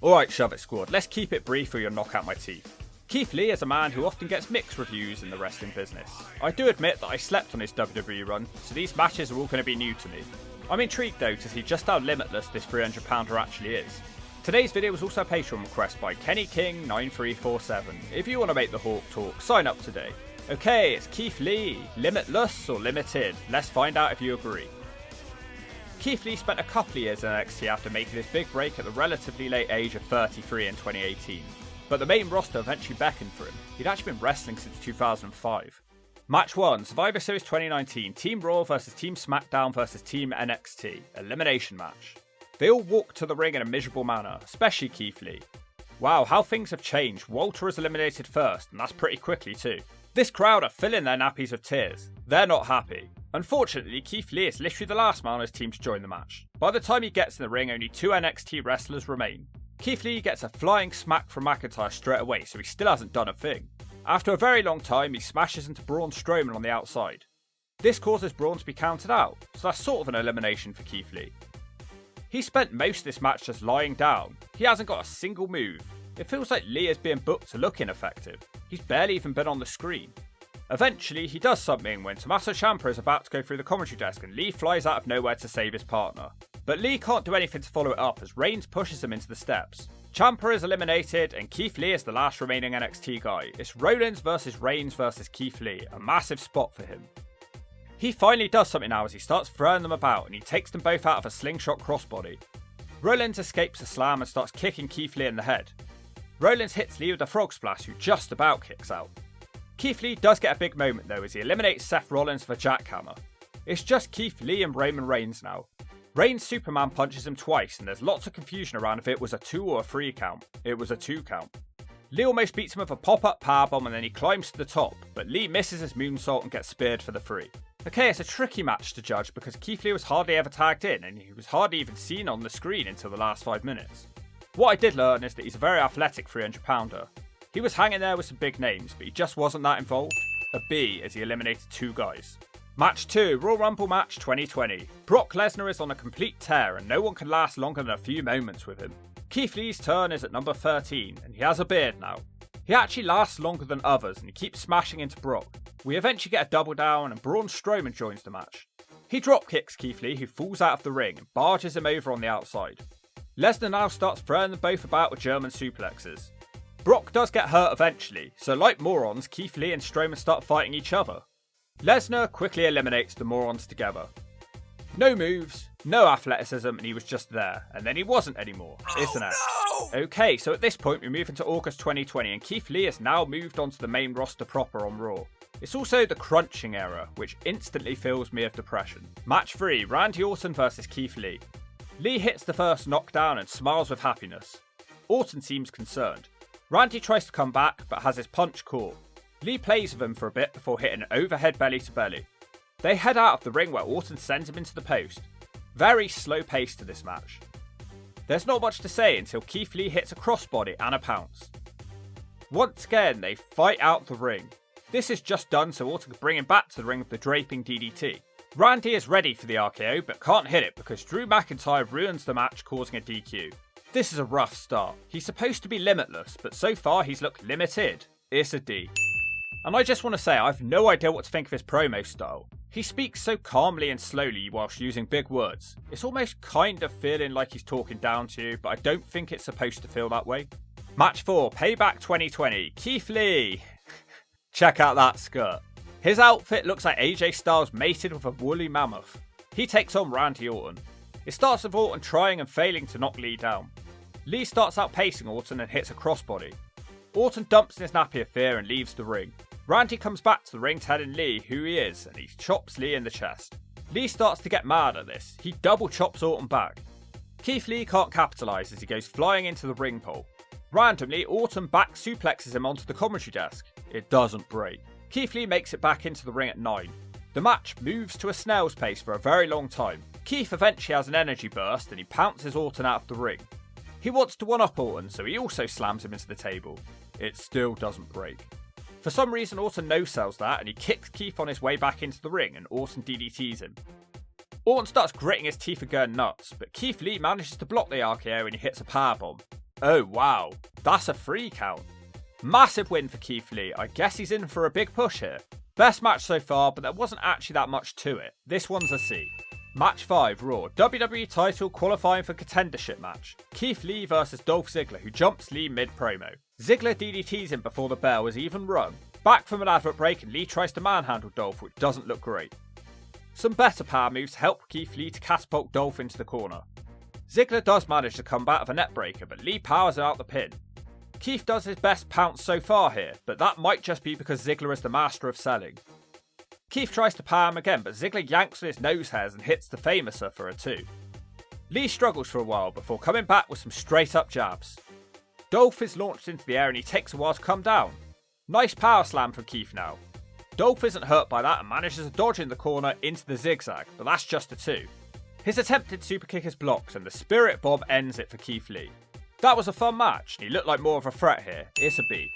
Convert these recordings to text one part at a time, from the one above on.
Alright Shove It Squad, let's keep it brief or you'll knock out my teeth. Keith Lee is a man who often gets mixed reviews in the wrestling business. I do admit that I slept on his WWE run, so these matches are all going to be new to me. I'm intrigued though to see just how limitless this 300 pounder actually is. Today's video was also a Patreon request by Kenny King 9347. If you want to make the Hawk talk, sign up today. Okay, it's Keith Lee. Limitless or limited? Let's find out if you agree. Keith Lee spent a couple of years in NXT after making his big break at the relatively late age of 33 in 2018. But the main roster eventually beckoned for him. He'd actually been wrestling since 2005. Match 1, Survivor Series 2019, Team Raw vs Team SmackDown vs Team NXT. Elimination match. They all walked to the ring in a miserable manner, especially Keith Lee. Wow, how things have changed. Walter is eliminated first, and that's pretty quickly too. This crowd are filling their nappies with tears. They're not happy. Unfortunately, Keith Lee is literally the last man on his team to join the match. By the time he gets in the ring, only 2 NXT wrestlers remain. Keith Lee gets a flying smack from McIntyre straight away, so he still hasn't done a thing. After a very long time, he smashes into Braun Strowman on the outside. This causes Braun to be counted out, so that's sort of an elimination for Keith Lee. He spent most of this match just lying down. He hasn't got a single move. It feels like Lee is being booked to look ineffective. He's barely even been on the screen. Eventually, he does something when Tommaso Ciampa is about to go through the commentary desk and Lee flies out of nowhere to save his partner. But Lee can't do anything to follow it up as Reigns pushes him into the steps. Ciampa is eliminated and Keith Lee is the last remaining NXT guy. It's Rollins versus Reigns versus Keith Lee, a massive spot for him. He finally does something now as he starts throwing them about and he takes them both out of a slingshot crossbody. Rollins escapes a slam and starts kicking Keith Lee in the head. Rollins hits Lee with a frog splash who just about kicks out. Keith Lee does get a big moment though as he eliminates Seth Rollins with a jackhammer. It's just Keith Lee and Roman Reigns now. Reigns Superman punches him twice and there's lots of confusion around if it was a 2 or a 3 count. It was a 2 count. Lee almost beats him with a pop-up powerbomb and then he climbs to the top, but Lee misses his moonsault and gets speared for the 3. Okay, it's a tricky match to judge because Keith Lee was hardly ever tagged in and he was hardly even seen on the screen until the last 5 minutes. What I did learn is that he's a very athletic 300 pounder. He was hanging there with some big names, but he just wasn't that involved. A B as he eliminated 2 guys. Match 2, Royal Rumble match 2020. Brock Lesnar is on a complete tear and no one can last longer than a few moments with him. Keith Lee's turn is at number 13 and he has a beard now. He actually lasts longer than others and he keeps smashing into Brock. We eventually get a double down and Braun Strowman joins the match. He drop kicks Keith Lee who falls out of the ring and barges him over on the outside. Lesnar now starts throwing them both about with German suplexes. Brock does get hurt eventually, so like morons, Keith Lee and Strowman start fighting each other. Lesnar quickly eliminates the morons together. No moves, no athleticism, and he was just there, and then he wasn't anymore, isn't it? No! Okay, so at this point we move into August 2020 and Keith Lee has now moved onto the main roster proper on Raw. It's also the crunching era, which instantly fills me with depression. Match 3, Randy Orton vs Keith Lee. Lee hits the first knockdown and smiles with happiness. Orton seems concerned. Randy tries to come back, but has his punch caught. Lee plays with him for a bit before hitting an overhead belly to belly. They head out of the ring where Orton sends him into the post. Very slow pace to this match. There's not much to say until Keith Lee hits a crossbody and a pounce. Once again, they fight out the ring. This is just done so Orton can bring him back to the ring with the draping DDT. Randy is ready for the RKO but can't hit it because Drew McIntyre ruins the match causing a DQ. This is a rough start. He's supposed to be limitless, but so far he's looked limited. It's a D. And I just want to say, I have no idea what to think of his promo style. He speaks so calmly and slowly whilst using big words. It's almost kind of feeling like he's talking down to you, but I don't think it's supposed to feel that way. Match 4, Payback 2020, Keith Lee. Check out that skirt. His outfit looks like AJ Styles mated with a woolly mammoth. He takes on Randy Orton. It starts with Orton trying and failing to knock Lee down. Lee starts outpacing Orton and hits a crossbody. Orton dumps in his nappy of fear and leaves the ring. Randy comes back to the ring telling Lee who he is and he chops Lee in the chest. Lee starts to get mad at this. He double chops Orton back. Keith Lee can't capitalise as he goes flying into the ring pole. Randomly, Orton back suplexes him onto the commentary desk. It doesn't break. Keith Lee makes it back into the ring at 9. The match moves to a snail's pace for a very long time. Keith eventually has an energy burst and he pounces Orton out of the ring. He wants to one-up Orton, so he also slams him into the table. It still doesn't break. For some reason, Orton no-sells that and he kicks Keith on his way back into the ring and Orton DDTs him. Orton starts gritting his teeth and going nuts, but Keith Lee manages to block the RKO and he hits a powerbomb. Oh wow, that's a 3 count. Massive win for Keith Lee. I guess he's in for a big push here. Best match so far, but there wasn't actually that much to it. This one's a C. Match 5, Raw. WWE title qualifying for contendership match. Keith Lee versus Dolph Ziggler, who jumps Lee mid-promo. Ziggler DDTs him before the bell is even rung. Back from an advert break and Lee tries to manhandle Dolph, which doesn't look great. Some better power moves help Keith Lee to catapult Dolph into the corner. Ziggler does manage to come back with a net breaker, but Lee powers out the pin. Keith does his best pounce so far here, but that might just be because Ziggler is the master of selling. Keith tries to power him again, but Ziggler yanks on his nose hairs and hits the Famouser for a 2. Lee struggles for a while before coming back with some straight up jabs. Dolph is launched into the air and he takes a while to come down. Nice power slam from Keith now. Dolph isn't hurt by that and manages to dodge in the corner into the zigzag, but that's just a 2. His attempted super kick is blocked and the Spirit Bomb ends it for Keith Lee. That was a fun match, and he looked like more of a threat here. It's a B.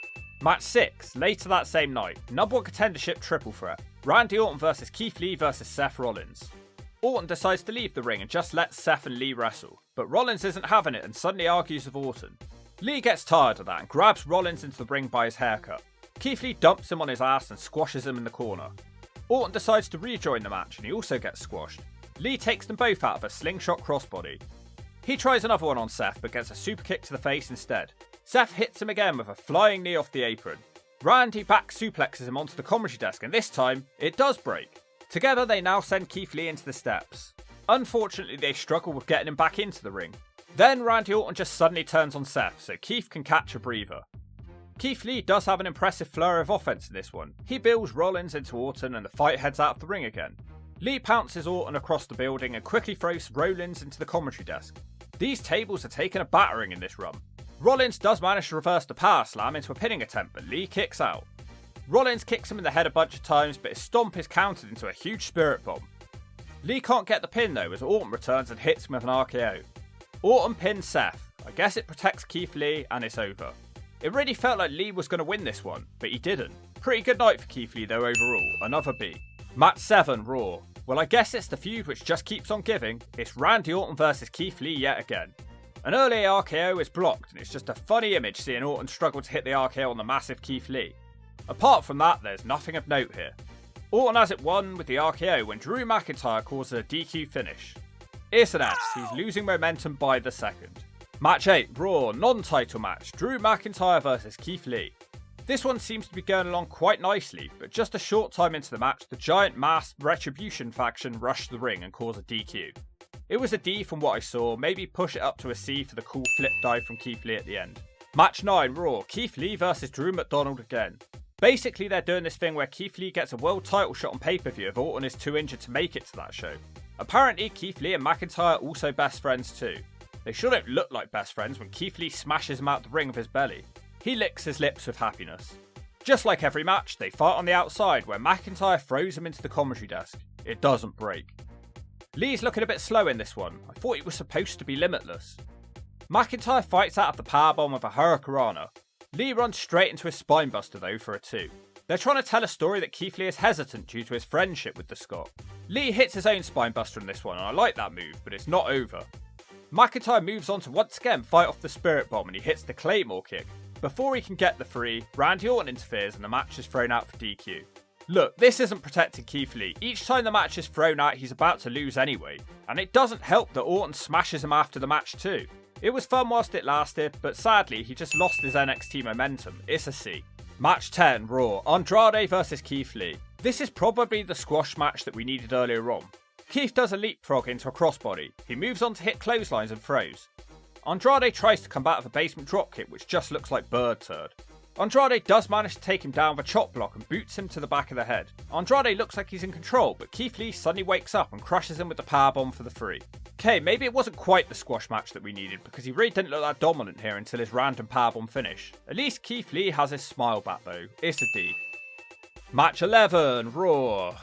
Match 6, later that same night, number 1 contendership triple threat. Randy Orton versus Keith Lee versus Seth Rollins. Orton decides to leave the ring and just lets Seth and Lee wrestle, but Rollins isn't having it and suddenly argues with Orton. Lee gets tired of that and grabs Rollins into the ring by his haircut. Keith Lee dumps him on his ass and squashes him in the corner. Orton decides to rejoin the match and he also gets squashed. Lee takes them both out of a slingshot crossbody. He tries another one on Seth but gets a super kick to the face instead. Seth hits him again with a flying knee off the apron. Randy back suplexes him onto the commentary desk and this time, it does break. Together they now send Keith Lee into the steps. Unfortunately they struggle with getting him back into the ring. Then Randy Orton just suddenly turns on Seth so Keith can catch a breather. Keith Lee does have an impressive flurry of offense in this one. He builds Rollins into Orton and the fight heads out of the ring again. Lee pounces Orton across the building and quickly throws Rollins into the commentary desk. These tables are taking a battering in this run. Rollins does manage to reverse the power slam into a pinning attempt, but Lee kicks out. Rollins kicks him in the head a bunch of times, but his stomp is countered into a huge Spirit Bomb. Lee can't get the pin though as Orton returns and hits him with an RKO. Orton pins Seth. I guess it protects Keith Lee and it's over. It really felt like Lee was going to win this one, but he didn't. Pretty good night for Keith Lee though overall, another B. Match 7, Raw. Well, I guess it's the feud which just keeps on giving. It's Randy Orton versus Keith Lee yet again. An early RKO is blocked, and it's just a funny image seeing Orton struggle to hit the RKO on the massive Keith Lee. Apart from that, there's nothing of note here. Orton has it won with the RKO when Drew McIntyre causes a DQ finish. It's an S, he's losing momentum by the second. Match 8, Raw, non-title match, Drew McIntyre versus Keith Lee. This one seems to be going along quite nicely, but just a short time into the match, the giant mass Retribution faction rushed the ring and caused a DQ. It was a D from what I saw, maybe push it up to a C for the cool flip dive from Keith Lee at the end. Match 9, Raw, Keith Lee versus Drew McDonald again. Basically they're doing this thing where Keith Lee gets a world title shot on pay-per-view if Orton is too injured to make it to that show. Apparently Keith Lee and McIntyre are also best friends too. They shouldn't look like best friends when Keith Lee smashes him out the ring with his belly. He licks his lips with happiness. Just like every match, they fight on the outside where McIntyre throws him into the commentary desk. It doesn't break. Lee's looking a bit slow in this one. I thought he was supposed to be limitless. McIntyre fights out of the powerbomb with a Hurricanrana. Lee runs straight into his spinebuster though for a 2. They're trying to tell a story that Keith Lee is hesitant due to his friendship with the Scot. Lee hits his own spinebuster in this one and I like that move, but it's not over. McIntyre moves on to once again fight off the Spirit Bomb and he hits the Claymore kick. Before he can get the 3, Randy Orton interferes and the match is thrown out for DQ. Look, this isn't protecting Keith Lee. Each time the match is thrown out, he's about to lose anyway. And it doesn't help that Orton smashes him after the match too. It was fun whilst it lasted, but sadly, he just lost his NXT momentum. It's a C. Match 10, Raw, Andrade versus Keith Lee. This is probably the squash match that we needed earlier on. Keith does a leapfrog into a crossbody. He moves on to hit clotheslines and throws. Andrade tries to combat with a basement dropkick, which just looks like bird turd. Andrade does manage to take him down with a chop block and boots him to the back of the head. Andrade looks like he's in control, but Keith Lee suddenly wakes up and crushes him with the powerbomb for the 3. Okay, maybe it wasn't quite the squash match that we needed, because he really didn't look that dominant here until his random powerbomb finish. At least Keith Lee has his smile back though. It's a D. Match 11, Raw.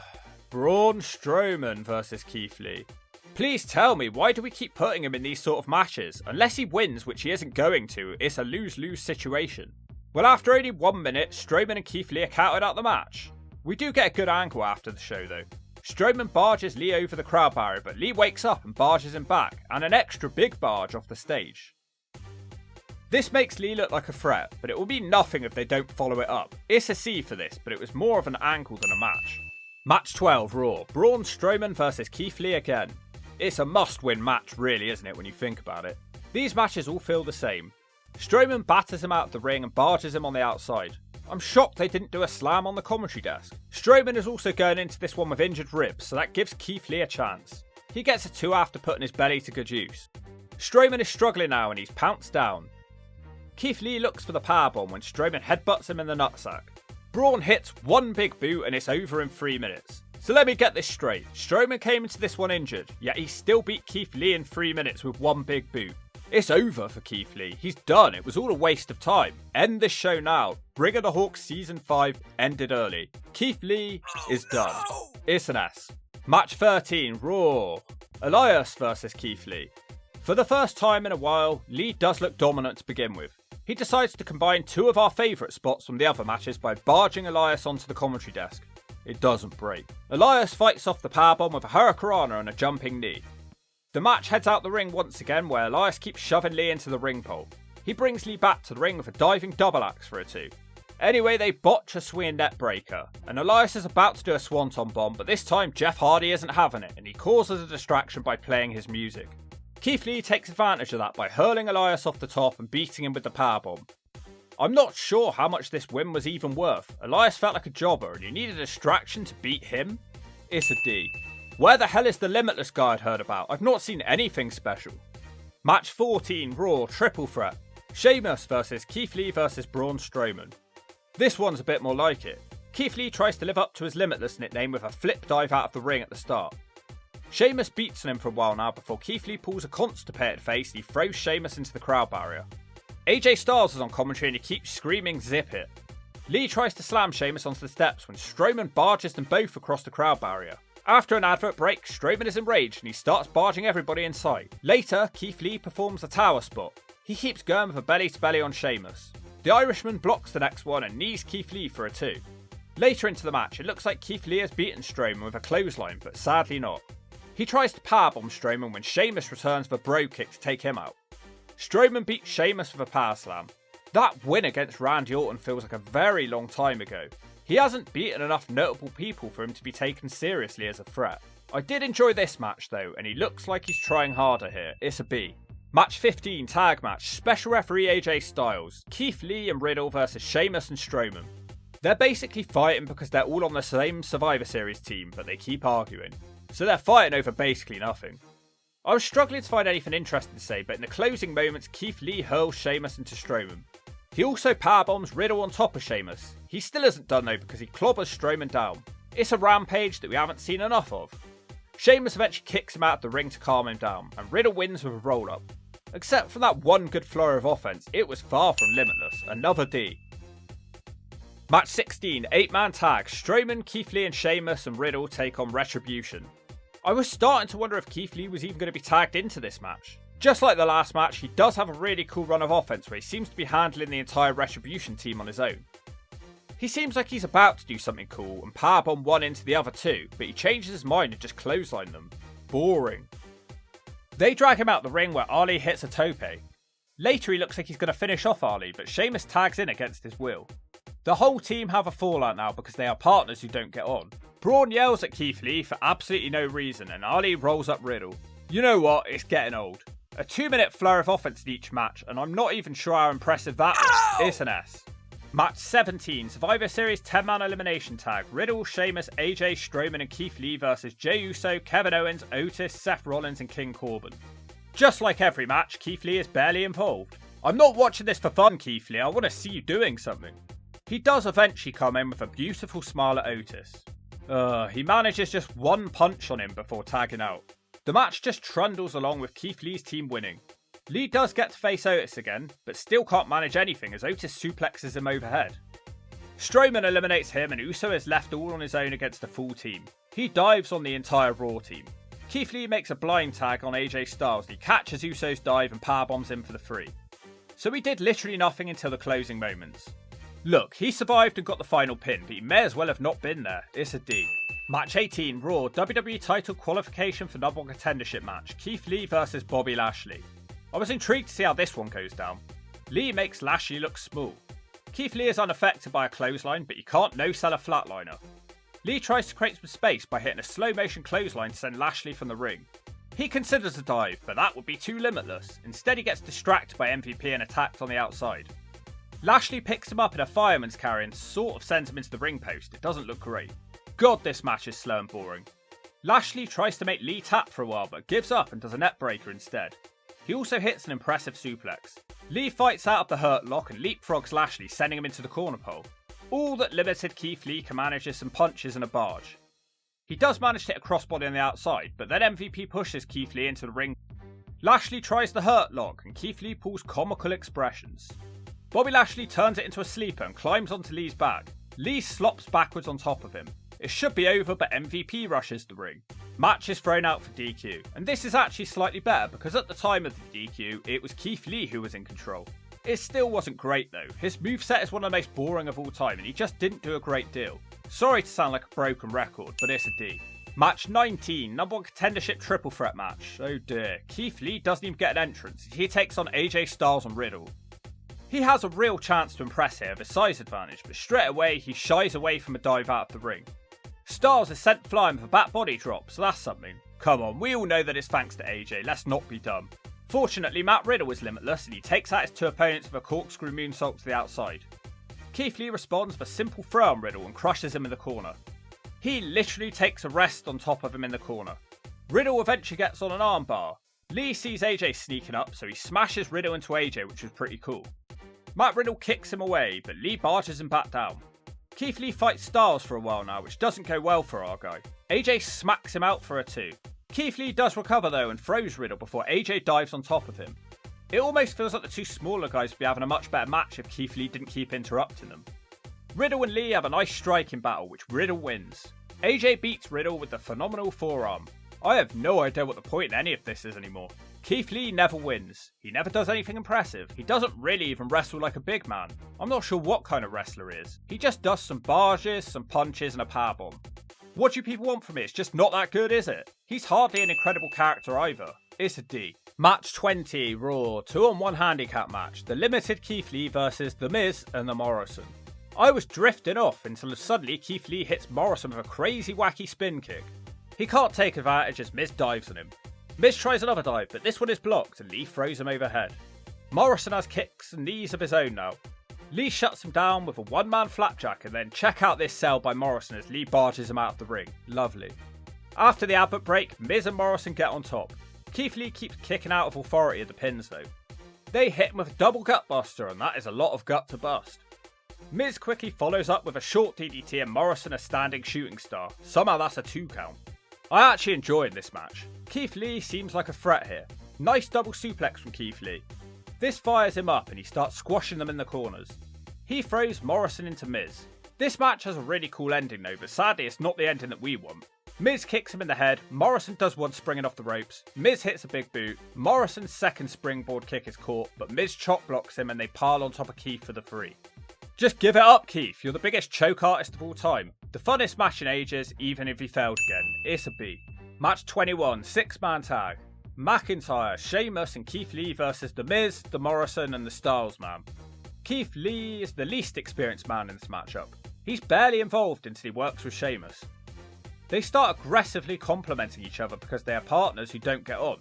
Braun Strowman versus Keith Lee. Please tell me, why do we keep putting him in these sort of matches? Unless he wins, which he isn't going to, it's a lose-lose situation. Well, after only 1 minute, Strowman and Keith Lee are counted out the match. We do get a good angle after the show though. Strowman barges Lee over the crowd barrier, but Lee wakes up and barges him back, and an extra big barge off the stage. This makes Lee look like a threat, but it will be nothing if they don't follow it up. It's a C for this, but it was more of an angle than a match. Match 12 Raw, Braun Strowman vs Keith Lee again. It's a must-win match really, isn't it, when you think about it. These matches all feel the same. Strowman batters him out of the ring and barges him on the outside. I'm shocked they didn't do a slam on the commentary desk. Strowman is also going into this one with injured ribs, so that gives Keith Lee a chance. He gets a 2 after putting his belly to good use. Strowman is struggling now and he's pounced down. Keith Lee looks for the powerbomb when Strowman headbutts him in the nutsack. Braun hits one big boot and it's over in 3 minutes. So let me get this straight. Strowman came into this one injured, yet he still beat Keith Lee in 3 minutes with one big boot. It's over for Keith Lee. He's done. It was all a waste of time. End this show now. Ring of the Hawks Season 5 ended early. Keith Lee is done. It's an S. Match 13, Raw. Elias vs Keith Lee. For the first time in a while, Lee does look dominant to begin with. He decides to combine 2 of our favourite spots from the other matches by barging Elias onto the commentary desk. It doesn't break. Elias fights off the powerbomb with a hurricanrana and a jumping knee. The match heads out the ring once again where Elias keeps shoving Lee into the ring pole. He brings Lee back to the ring with a diving double axe for a 2. Anyway, they botch a swinging net breaker, and Elias is about to do a swanton bomb, but this time Jeff Hardy isn't having it and he causes a distraction by playing his music. Keith Lee takes advantage of that by hurling Elias off the top and beating him with the powerbomb. I'm not sure how much this win was even worth. Elias felt like a jobber and you needed a distraction to beat him? It's a D. Where the hell is the Limitless guy I'd heard about? I've not seen anything special. Match 14, Raw, Triple Threat. Sheamus vs Keith Lee vs Braun Strowman. This one's a bit more like it. Keith Lee tries to live up to his Limitless nickname with a flip dive out of the ring at the start. Sheamus beats on him for a while now before Keith Lee pulls a constipated face and he throws Sheamus into the crowd barrier. AJ Styles is on commentary and he keeps screaming zip it. Lee tries to slam Sheamus onto the steps when Strowman barges them both across the crowd barrier. After an advert break, Strowman is enraged and he starts barging everybody in sight. Later, Keith Lee performs a tower spot. He keeps going with a belly to belly on Sheamus. The Irishman blocks the next one and knees Keith Lee for a 2. Later into the match, it looks like Keith Lee has beaten Strowman with a clothesline, but sadly not. He tries to powerbomb Strowman when Sheamus returns with a bro kick to take him out. Strowman beats Sheamus with a power slam. That win against Randy Orton feels like a very long time ago. He hasn't beaten enough notable people for him to be taken seriously as a threat. I did enjoy this match though, and he looks like he's trying harder here. It's a B. Match 15, tag match, special referee AJ Styles, Keith Lee and Riddle versus Sheamus and Strowman. They're basically fighting because they're all on the same Survivor Series team, but they keep arguing. So they're fighting over basically nothing. I was struggling to find anything interesting to say, but in the closing moments, Keith Lee hurls Sheamus into Strowman. He also powerbombs Riddle on top of Sheamus. He still isn't done though because he clobbers Strowman down. It's a rampage that we haven't seen enough of. Sheamus eventually kicks him out of the ring to calm him down, and Riddle wins with a roll-up. Except for that one good flurry of offense, it was far from limitless. Another D. Match 16, 8-man tag. Strowman, Keith Lee and Sheamus and Riddle take on Retribution. I was starting to wonder if Keith Lee was even going to be tagged into this match. Just like the last match, he does have a really cool run of offense where he seems to be handling the entire Retribution team on his own. He seems like he's about to do something cool and powerbomb one into the other 2, but he changes his mind and just clothesline them. Boring. They drag him out the ring where Ali hits a tope. Later he looks like he's going to finish off Ali, but Sheamus tags in against his will. The whole team have a fallout now because they are partners who don't get on. Braun yells at Keith Lee for absolutely no reason and Ali rolls up Riddle. You know what, it's getting old. A 2-minute flurry of offense in each match, and I'm not even sure how impressive that is. It's an S. Match 17, Survivor Series 10-man elimination tag. Riddle, Sheamus, AJ, Strowman and Keith Lee versus Jey Uso, Kevin Owens, Otis, Seth Rollins and King Corbin. Just like every match, Keith Lee is barely involved. I'm not watching this for fun, Keith Lee, I want to see you doing something. He does eventually come in with a beautiful smile at Otis. He manages just one punch on him before tagging out. The match just trundles along with Keith Lee's team winning. Lee does get to face Otis again, but still can't manage anything as Otis suplexes him overhead. Strowman eliminates him and Uso is left all on his own against a full team. He dives on the entire Raw team. Keith Lee makes a blind tag on AJ Styles and he catches Uso's dive and powerbombs him for the 3. So he did literally nothing until the closing moments. Look, he survived and got the final pin, but he may as well have not been there. It's a D. Match 18, Raw, WWE title qualification for number 1 contendership match. Keith Lee versus Bobby Lashley. I was intrigued to see how this one goes down. Lee makes Lashley look small. Keith Lee is unaffected by a clothesline, but he can't no-sell a flatliner. Lee tries to create some space by hitting a slow-motion clothesline to send Lashley from the ring. He considers a dive, but that would be too limitless. Instead, he gets distracted by MVP and attacked on the outside. Lashley picks him up in a fireman's carry and sort of sends him into the ring post. It doesn't look great. God, this match is slow and boring. Lashley tries to make Lee tap for a while, but gives up and does a net breaker instead. He also hits an impressive suplex. Lee fights out of the hurt lock and leapfrogs Lashley, sending him into the corner pole. All that limited Keith Lee can manage is some punches and a barge. He does manage to hit a crossbody on the outside, but then MVP pushes Keith Lee into the ring. Lashley tries the hurt lock and Keith Lee pulls comical expressions. Bobby Lashley turns it into a sleeper and climbs onto Lee's back. Lee slops backwards on top of him. It should be over, but MVP rushes the ring. Match is thrown out for DQ, and this is actually slightly better because at the time of the DQ, it was Keith Lee who was in control. It still wasn't great though. His moveset is one of the most boring of all time and he just didn't do a great deal. Sorry to sound like a broken record, but it's a D. Match 19, number 1 contendership triple threat match. Oh dear, Keith Lee doesn't even get an entrance. He takes on AJ Styles and Riddle. He has a real chance to impress here with a size advantage, but straight away he shies away from a dive out of the ring. Styles is sent flying with a back body drop, so that's something. Come on, we all know that it's thanks to AJ, let's not be dumb. Fortunately, Matt Riddle is limitless and he takes out his 2 opponents with a corkscrew moonsault to the outside. Keith Lee responds with a simple throw on Riddle and crushes him in the corner. He literally takes a rest on top of him in the corner. Riddle eventually gets on an armbar. Lee sees AJ sneaking up, so he smashes Riddle into AJ, which was pretty cool. Matt Riddle kicks him away, but Lee barges him back down. Keith Lee fights Styles for a while now, which doesn't go well for our guy. AJ smacks him out for a 2. Keith Lee does recover though and throws Riddle before AJ dives on top of him. It almost feels like the 2 smaller guys would be having a much better match if Keith Lee didn't keep interrupting them. Riddle and Lee have a nice striking battle, which Riddle wins. AJ beats Riddle with the phenomenal forearm. I have no idea what the point in any of this is anymore. Keith Lee never wins. He never does anything impressive. He doesn't really even wrestle like a big man. I'm not sure what kind of wrestler he is. He just does some barges, some punches and a powerbomb. What do you people want from me? It's just not that good, is it? He's hardly an incredible character either. It's a D. Match 20, Raw, 2-on-1 handicap match. The limited Keith Lee versus The Miz and the Morrison. I was drifting off until suddenly Keith Lee hits Morrison with a crazy wacky spin kick. He can't take advantage as Miz dives on him. Miz tries another dive, but this one is blocked and Lee throws him overhead. Morrison has kicks and knees of his own now. Lee shuts him down with a one-man flapjack and then check out this sell by Morrison as Lee barges him out of the ring. Lovely. After the advert break, Miz and Morrison get on top. Keith Lee keeps kicking out of authority at the pins though. They hit him with a double gut buster and that is a lot of gut to bust. Miz quickly follows up with a short DDT and Morrison a standing shooting star. Somehow that's a 2 count. I actually enjoyed this match. Keith Lee seems like a threat here. Nice double suplex from Keith Lee. This fires him up and he starts squashing them in the corners. He throws Morrison into Miz. This match has a really cool ending though, but sadly it's not the ending that we want. Miz kicks him in the head, Morrison does one springing off the ropes, Miz hits a big boot, Morrison's second springboard kick is caught, but Miz chop blocks him and they pile on top of Keith for the 3. Just give it up, Keith, you're the biggest choke artist of all time. The funnest match in ages, even if he failed again. It's a B. Match 21, 6-man tag. McIntyre, Sheamus and Keith Lee versus The Miz, The Morrison and The Styles Man. Keith Lee is the least experienced man in this matchup. He's barely involved until he works with Sheamus. They start aggressively complimenting each other because they are partners who don't get on.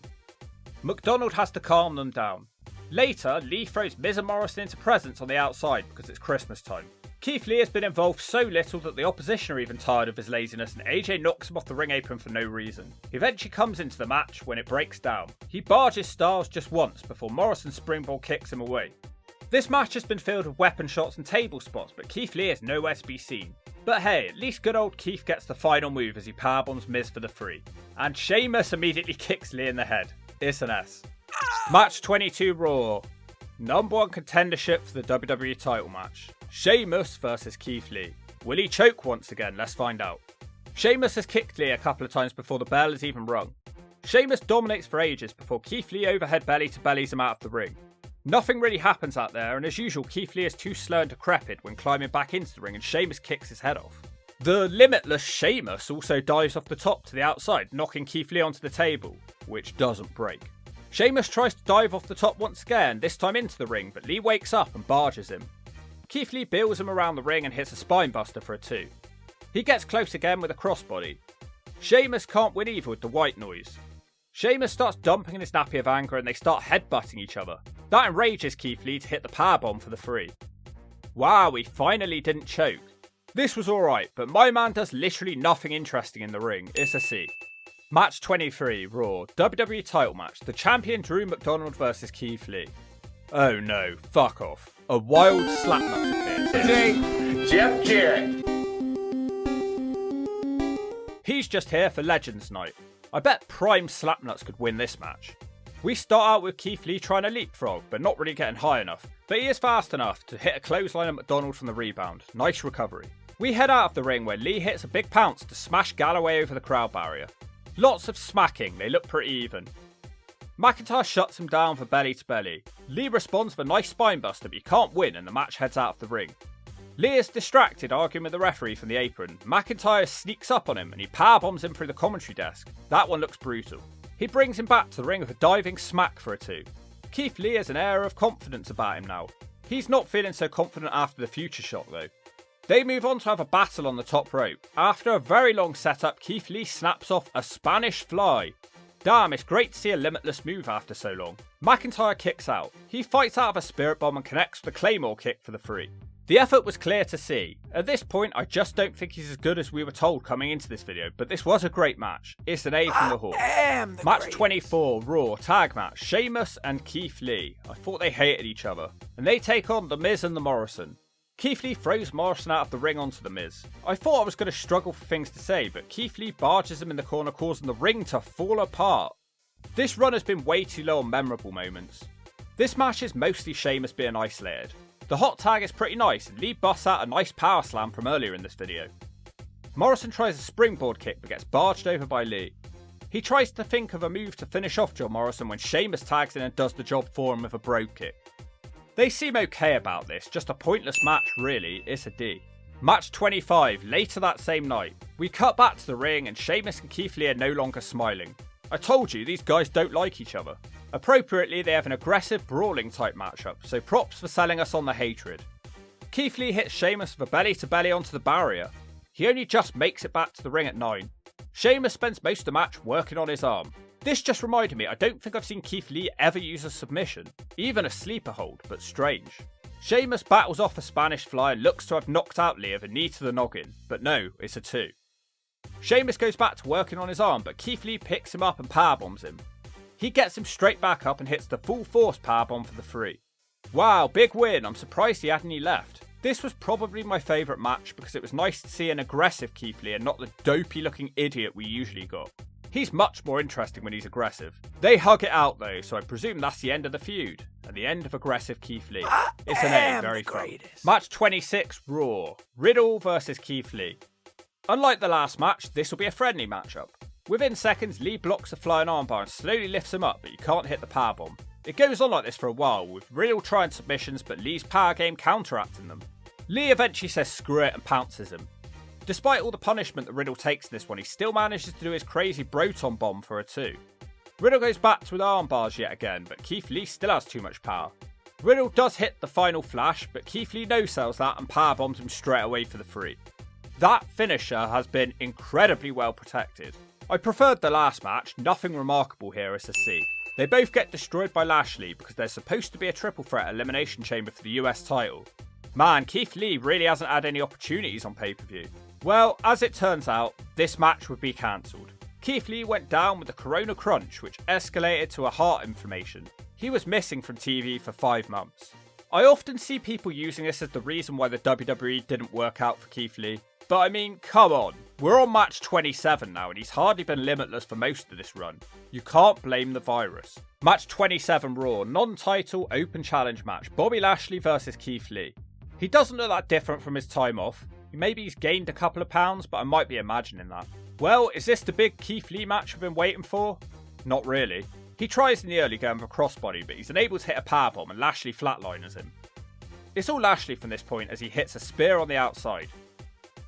McDonald has to calm them down. Later, Lee throws Miz and Morrison into presents on the outside because it's Christmas time. Keith Lee has been involved so little that the opposition are even tired of his laziness and AJ knocks him off the ring apron for no reason. He eventually comes into the match when it breaks down. He barges Styles just once before Morrison springboard kicks him away. This match has been filled with weapon shots and table spots, but Keith Lee is nowhere to be seen. But hey, at least good old Keith gets the final move as he powerbombs Miz for the 3. And Sheamus immediately kicks Lee in the head. It's an S. Match 22 Raw. Number 1 contendership for the WWE title match. Sheamus versus Keith Lee. Will he choke once again? Let's find out. Sheamus has kicked Lee a couple of times before the bell is even rung. Sheamus dominates for ages before Keith Lee overhead belly to bellies him out of the ring. Nothing really happens out there, and as usual Keith Lee is too slow and decrepit when climbing back into the ring and Sheamus kicks his head off. The limitless Sheamus also dives off the top to the outside, knocking Keith Lee onto the table, which doesn't break. Sheamus tries to dive off the top once again, this time into the ring, but Lee wakes up and barges him. Keith Lee bills him around the ring and hits a spinebuster for a 2. He gets close again with a crossbody. Sheamus can't win either with the white noise. Sheamus starts dumping in his nappy of anger and they start headbutting each other. That enrages Keith Lee to hit the powerbomb for the 3. Wow, he finally didn't choke. This was alright, but my man does literally nothing interesting in the ring. It's a C. Match 23, Raw, WWE title match, the champion Drew McDonald versus Keith Lee. Oh no, fuck off. A wild slapnuts appears. Jeff Jarrett. He's just here for Legends Night. I bet Prime Slapnuts could win this match. We start out with Keith Lee trying to leapfrog, but not really getting high enough. But he is fast enough to hit a clothesline at McDonald from the rebound. Nice recovery. We head out of the ring where Lee hits a big pounce to smash Galloway over the crowd barrier. Lots of smacking, they look pretty even. McIntyre shuts him down for belly to belly. Lee responds with a nice spinebuster, but he can't win and the match heads out of the ring. Lee is distracted arguing with the referee from the apron. McIntyre sneaks up on him and he powerbombs him through the commentary desk. That one looks brutal. He brings him back to the ring with a diving smack for a 2. Keith Lee has an air of confidence about him now. He's not feeling so confident after the future shot though. They move on to have a battle on the top rope. After a very long setup, Keith Lee snaps off a Spanish fly. Damn, it's great to see a limitless move after so long. McIntyre kicks out. He fights out of a spirit bomb and connects with a Claymore kick for the 3. The effort was clear to see. At this point, I just don't think he's as good as we were told coming into this video, but this was a great match. It's an A from the Hawk. Match 24, Raw, tag match, Sheamus and Keith Lee. I thought they hated each other. And they take on The Miz and the Morrison. Keith Lee throws Morrison out of the ring onto The Miz. I thought I was going to struggle for things to say, but Keith Lee barges him in the corner, causing the ring to fall apart. This run has been way too low on memorable moments. This match is mostly Sheamus being isolated. The hot tag is pretty nice, and Lee busts out a nice power slam from earlier in this video. Morrison tries a springboard kick but gets barged over by Lee. He tries to think of a move to finish off John Morrison when Sheamus tags in and does the job for him with a brogue kick. They seem okay about this, just a pointless match really, it's a D. Match 25, later that same night. We cut back to the ring and Sheamus and Keith Lee are no longer smiling. I told you, these guys don't like each other. Appropriately, they have an aggressive brawling type matchup, so props for selling us on the hatred. Keith Lee hits Sheamus with a belly to belly onto the barrier. He only just makes it back to the ring at 9. Sheamus spends most of the match working on his arm. This just reminded me, I don't think I've seen Keith Lee ever use a submission, even a sleeper hold, but strange. Sheamus battles off a Spanish fly and looks to have knocked out Lee with a knee to the noggin, but no, it's a 2. Sheamus goes back to working on his arm, but Keith Lee picks him up and powerbombs him. He gets him straight back up and hits the full force powerbomb for the 3. Wow, big win, I'm surprised he had any left. This was probably my favourite match because it was nice to see an aggressive Keith Lee and not the dopey looking idiot we usually got. He's much more interesting when he's aggressive. They hug it out though, so I presume that's the end of the feud, and the end of aggressive Keith Lee. It's an A, very fun. Match 26, Raw, Riddle versus Keith Lee. Unlike the last match, this will be a friendly matchup. Within seconds, Lee blocks a flying armbar and slowly lifts him up, but you can't hit the powerbomb. It goes on like this for a while, with Riddle trying submissions, but Lee's power game counteracting them. Lee eventually says screw it and pounces him. Despite all the punishment that Riddle takes in this one, he still manages to do his crazy Broton bomb for a 2. Riddle goes back to the armbars yet again, but Keith Lee still has too much power. Riddle does hit the final flash, but Keith Lee no-sells that and powerbombs him straight away for the 3. That finisher has been incredibly well protected. I preferred the last match, nothing remarkable here as a C. They both get destroyed by Lashley because there's supposed to be a triple threat elimination chamber for the US title. Man, Keith Lee really hasn't had any opportunities on pay-per-view. Well, as it turns out, this match would be cancelled. Keith Lee went down with a Corona Crunch, which escalated to a heart inflammation. He was missing from TV for 5 months. I often see people using this as the reason why the WWE didn't work out for Keith Lee. But I mean, come on. We're on match 27 now and he's hardly been limitless for most of this run. You can't blame the virus. Match 27 Raw, non-title open challenge match. Bobby Lashley versus Keith Lee. He doesn't look that different from his time off. Maybe he's gained a couple of pounds, but I might be imagining that. Well, is this the big Keith Lee match we've been waiting for? Not really. He tries in the early going for a crossbody, but he's unable to hit a powerbomb and Lashley flatliners him. It's all Lashley from this point as he hits a spear on the outside.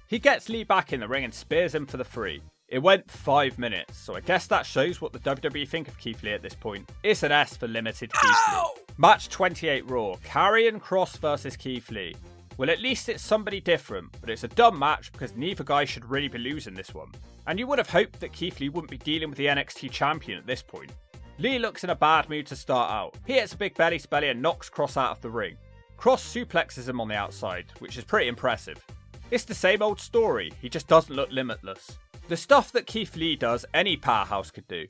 He gets Lee back in the ring and spears him for the 3. It went 5 minutes, so I guess that shows what the WWE think of Keith Lee at this point. It's an S for limited Keith Lee. Match 28 Raw, Karrion Kross versus Keith Lee. Well, at least it's somebody different, but it's a dumb match because neither guy should really be losing this one. And you would have hoped that Keith Lee wouldn't be dealing with the NXT champion at this point. Lee looks in a bad mood to start out. He hits a big belly to belly and knocks Kross out of the ring. Kross suplexes him on the outside, which is pretty impressive. It's the same old story, he just doesn't look limitless. The stuff that Keith Lee does, any powerhouse could do.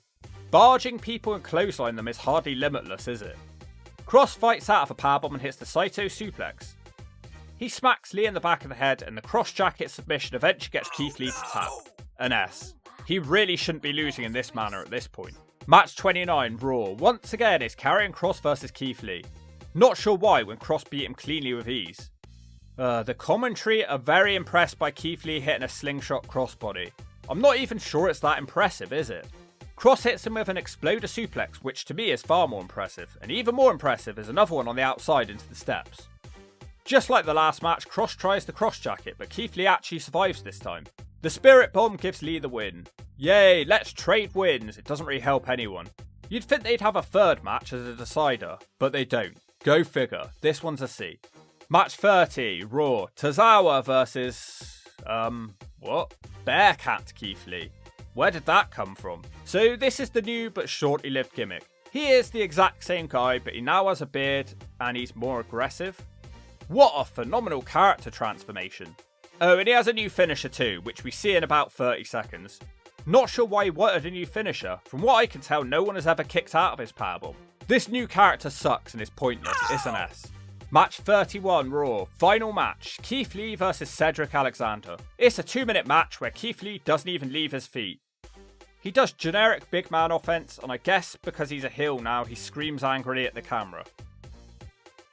Barging people and clothesline them is hardly limitless, is it? Kross fights out of a powerbomb and hits the Saito suplex. He smacks Lee in the back of the head and the cross jacket submission eventually gets Keith Lee to tap. An S. He really shouldn't be losing in this manner at this point. Match 29 Raw. Once again it's Karrion Kross versus Keith Lee. Not sure why when Kross beat him cleanly with ease. The commentary are very impressed by Keith Lee hitting a slingshot crossbody. I'm not even sure it's that impressive, is it? Kross hits him with an exploder suplex, which to me is far more impressive, and even more impressive is another one on the outside into the steps. Just like the last match, Kross tries the cross jacket, but Keith Lee actually survives this time. The Spirit Bomb gives Lee the win. Yay, let's trade wins, it doesn't really help anyone. You'd think they'd have a third match as a decider, but they don't. Go figure, this one's a C. Match 30, Raw, Tozawa versus... what? Bearcat Keith Lee. Where did that come from? So this is the new but shortly lived gimmick. He is the exact same guy, but he now has a beard and he's more aggressive. What a phenomenal character transformation. Oh, and he has a new finisher too, which we see in about 30 seconds. Not sure why he wanted a new finisher. From what I can tell, no one has ever kicked out of his powerbomb. This new character sucks and is pointless. It's an S. Match 31 Raw. Final match. Keith Lee versus Cedric Alexander. It's a 2-minute match where Keith Lee doesn't even leave his feet. He does generic big man offense, and I guess because he's a heel now, he screams angrily at the camera.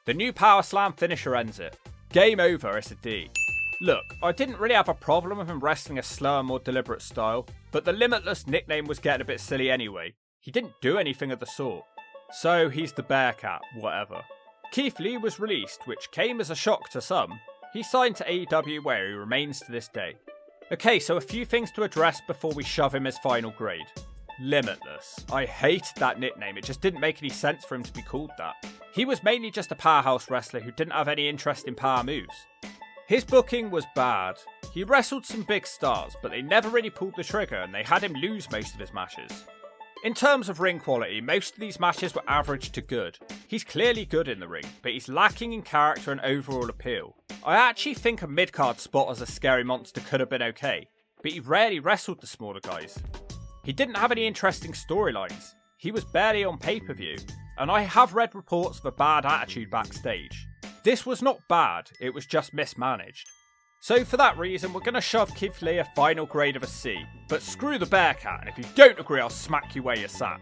The new Power Slam finisher ends it. Game over, it's a D. Look, I didn't really have a problem with him wrestling a slower, more deliberate style, but the Limitless nickname was getting a bit silly anyway. He didn't do anything of the sort. So he's the Bearcat, whatever. Keith Lee was released, which came as a shock to some. He signed to AEW where he remains to this day. Okay, so a few things to address before we shove him his final grade. Limitless. I hated that nickname, it just didn't make any sense for him to be called that. He was mainly just a powerhouse wrestler who didn't have any interest in power moves. His booking was bad. He wrestled some big stars, but they never really pulled the trigger and they had him lose most of his matches. In terms of ring quality, most of these matches were average to good. He's clearly good in the ring, but he's lacking in character and overall appeal. I actually think a mid-card spot as a scary monster could have been okay, but he rarely wrestled the smaller guys. He didn't have any interesting storylines. He was barely on pay-per-view, and I have read reports of a bad attitude backstage. This was not bad, it was just mismanaged. So for that reason, we're going to shove Keith Lee a final grade of a C. But screw the Bearcat, and if you don't agree, I'll smack you where you're sat.